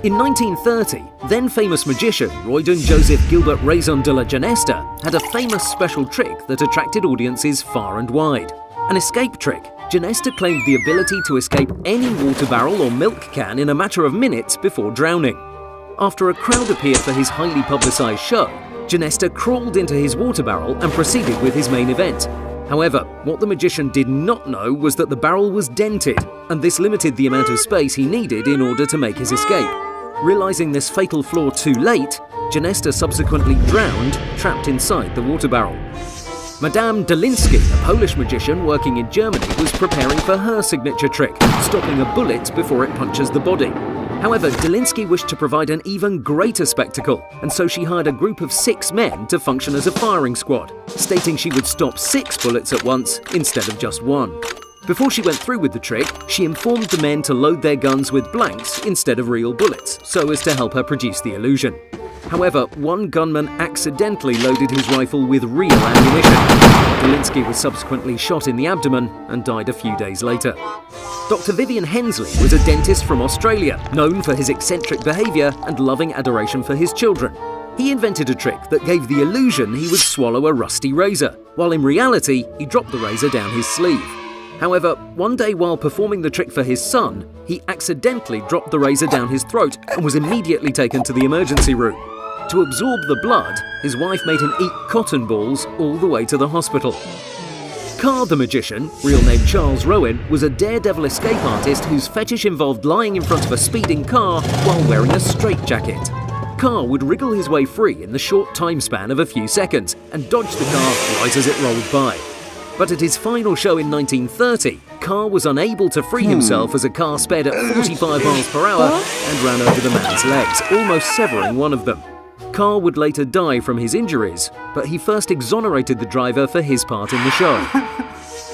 In 1930, then-famous magician Roydon Joseph Gilbert Raison de la Genesta had a famous special trick that attracted audiences far and wide. An escape trick. Genesta claimed the ability to escape any water barrel or milk can in a matter of minutes before drowning. After a crowd appeared for his highly publicised show, Genesta crawled into his water barrel and proceeded with his main event. However, what the magician did not know was that the barrel was dented, and this limited the amount of space he needed in order to make his escape. Realising this fatal flaw too late, Genesta subsequently drowned, trapped inside the water barrel. Madame Dolinsky, a Polish magician working in Germany, was preparing for her signature trick, stopping a bullet before it punctures the body. However, Dolinsky wished to provide an even greater spectacle, and so she hired a group of 6 men to function as a firing squad, stating she would stop 6 bullets at once instead of just 1. Before she went through with the trick, she informed the men to load their guns with blanks instead of real bullets, so as to help her produce the illusion. However, one gunman accidentally loaded his rifle with real ammunition. Dolinsky was subsequently shot in the abdomen and died a few days later. Dr. Vivian Hensley was a dentist from Australia, known for his eccentric behaviour and loving adoration for his children. He invented a trick that gave the illusion he would swallow a rusty razor, while in reality he dropped the razor down his sleeve. However, one day while performing the trick for his son, he accidentally dropped the razor down his throat and was immediately taken to the emergency room. To absorb the blood, his wife made him eat cotton balls all the way to the hospital. Carr the magician, real name Charles Rowan, was a daredevil escape artist whose fetish involved lying in front of a speeding car while wearing a straitjacket. Carr would wriggle his way free in the short time span of a few seconds and dodge the car right as it rolled by. But at his final show in 1930, Carr was unable to free himself as a car sped at 45 miles per hour and ran over the man's legs, almost severing one of them. Carr would later die from his injuries, but he first exonerated the driver for his part in the show.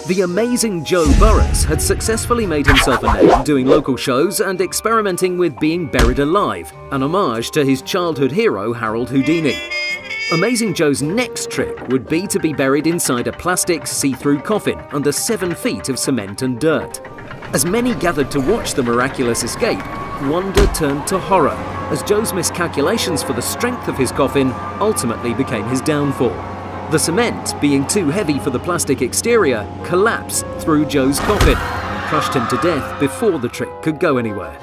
The amazing Joe Burrows had successfully made himself a name doing local shows and experimenting with being buried alive, an homage to his childhood hero Harold Houdini. Amazing Joe's next trick would be to be buried inside a plastic see-through coffin under 7 feet of cement and dirt. As many gathered to watch the miraculous escape, wonder turned to horror, as Joe's miscalculations for the strength of his coffin ultimately became his downfall. The cement, being too heavy for the plastic exterior, collapsed through Joe's coffin, crushed him to death before the trick could go anywhere.